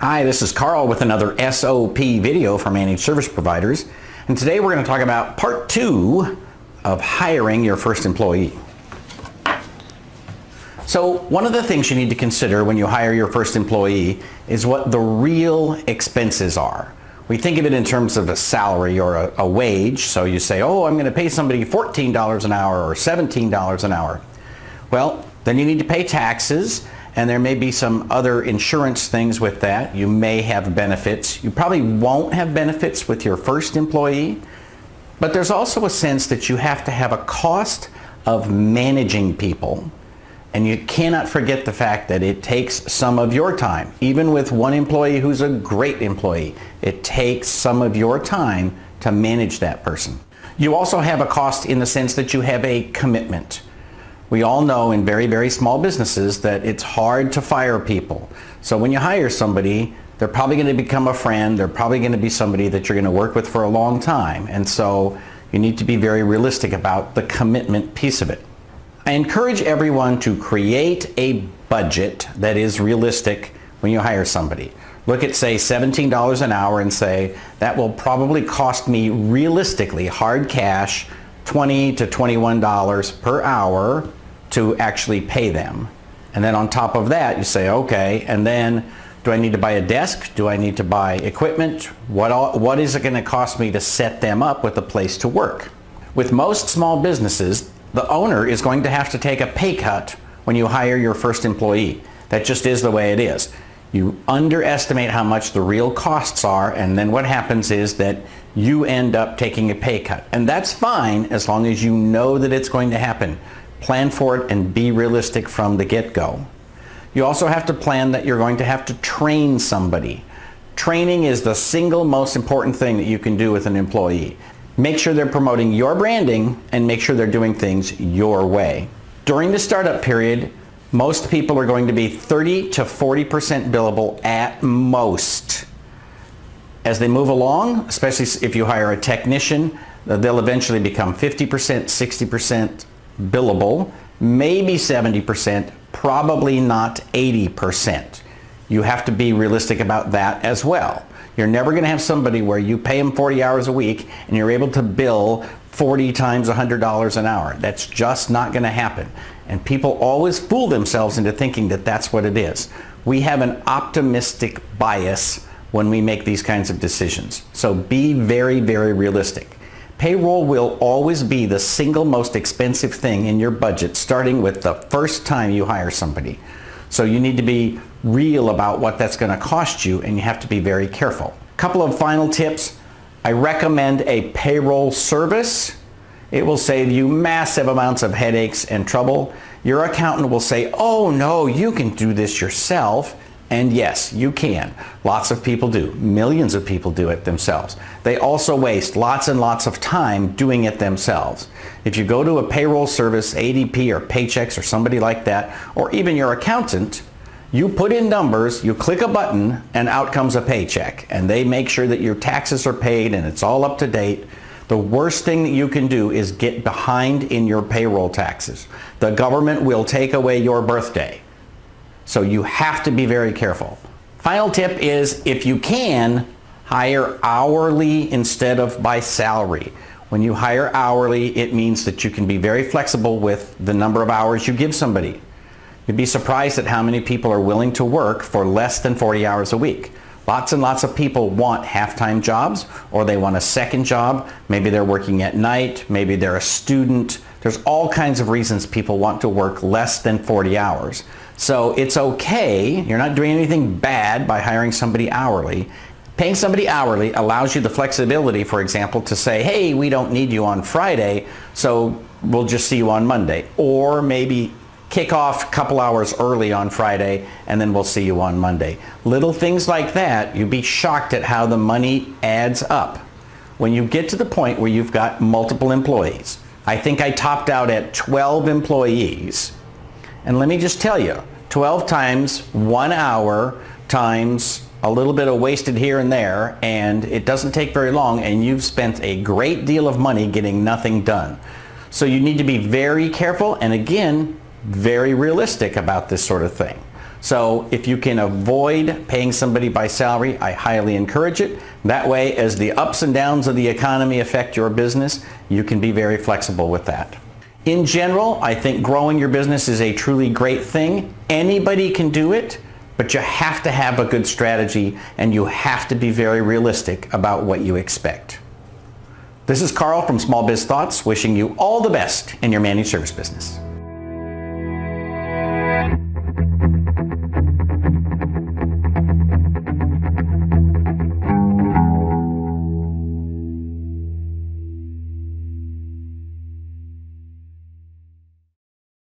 Hi, this is Carl with another SOP video for managed service providers. And today we're going to talk about part 2 of hiring your first employee. So one of the things you need to consider when you hire your first employee is what the real expenses are. We think of it in terms of a salary or a wage. So you say, oh, I'm going to pay somebody $14 an hour or $17 an hour. Well, then you need to pay taxes. And there may be some other insurance things with that. You may have benefits. You probably won't have benefits with your first employee, but there's also a sense that you have to have a cost of managing people. And you cannot forget the fact that it takes some of your time. Even with one employee who's a great employee, it takes some of your time to manage that person. You also have a cost in the sense that you have a commitment. We all know in very, very small businesses that it's hard to fire people. So when you hire somebody, they're probably going to become a friend. They're probably going to be somebody that you're going to work with for a long time. And so you need to be very realistic about the commitment piece of it. I encourage everyone to create a budget that is realistic when you hire somebody. Look at, say, $17 an hour and say, that will probably cost me realistically, hard cash, $20 to $21 per hour to actually pay them. And then on top of that, you say, okay, and then do I need to buy a desk? Do I need to buy equipment? What is it going to cost me to set them up with a place to work? With most small businesses, the owner is going to have to take a pay cut when you hire your first employee. That just is the way it is. You underestimate how much the real costs are, and then what happens is that you end up taking a pay cut. And that's fine as long as you know that it's going to happen. Plan for it and be realistic from the get-go. You also have to plan that you're going to have to train somebody. Training is the single most important thing that you can do with an employee. Make sure they're promoting your branding and make sure they're doing things your way. During the startup period, most people are going to be 30 to 40% billable at most. As they move along, especially if you hire a technician, they'll eventually become 50%, 60% billable, maybe 70%, probably not 80%. You have to be realistic about that as well. You're never going to have somebody where you pay them 40 hours a week and you're able to bill 40 times $100 an hour. That's just not going to happen. And people always fool themselves into thinking that that's what it is. We have an optimistic bias when we make these kinds of decisions. So be very, very realistic. Payroll will always be the single most expensive thing in your budget, starting with the first time you hire somebody. So you need to be real about what that's going to cost you, and you have to be very careful. Couple of final tips. I recommend a payroll service. It will save you massive amounts of headaches and trouble. Your accountant will say, oh no, you can do this yourself. And yes, you can. Lots of people do. Millions of people do it themselves. They also waste lots and lots of time doing it themselves. If you go to a payroll service, ADP or Paychex or somebody like that, or even your accountant, you put in numbers, you click a button, and out comes a paycheck. And they make sure that your taxes are paid and it's all up to date. The worst thing that you can do is get behind in your payroll taxes. The government will take away your birthday. So you have to be very careful. Final tip is, if you can, hire hourly instead of by salary. When you hire hourly, it means that you can be very flexible with the number of hours you give somebody. You'd be surprised at how many people are willing to work for less than 40 hours a week. Lots and lots of people want half-time jobs, or they want a second job. Maybe they're working at night, maybe they're a student. There's all kinds of reasons people want to work less than 40 hours. So it's okay, you're not doing anything bad by hiring somebody hourly. Paying somebody hourly allows you the flexibility, for example, to say, hey, we don't need you on Friday, so we'll just see you on Monday. Or maybe kick off a couple hours early on Friday and then we'll see you on Monday. Little things like that, you'd be shocked at how the money adds up. When you get to the point where you've got multiple employees, I think I topped out at 12 employees. And let me just tell you, 12 times 1 hour times a little bit of wasted here and there, and it doesn't take very long, and you've spent a great deal of money getting nothing done. So you need to be very careful and, again, very realistic about this sort of thing. So if you can avoid paying somebody by salary, I highly encourage it. That way, as the ups and downs of the economy affect your business, you can be very flexible with that. In general, I think growing your business is a truly great thing. Anybody can do it, but you have to have a good strategy and you have to be very realistic about what you expect. This is Carl from Small Biz Thoughts, wishing you all the best in your managed service business.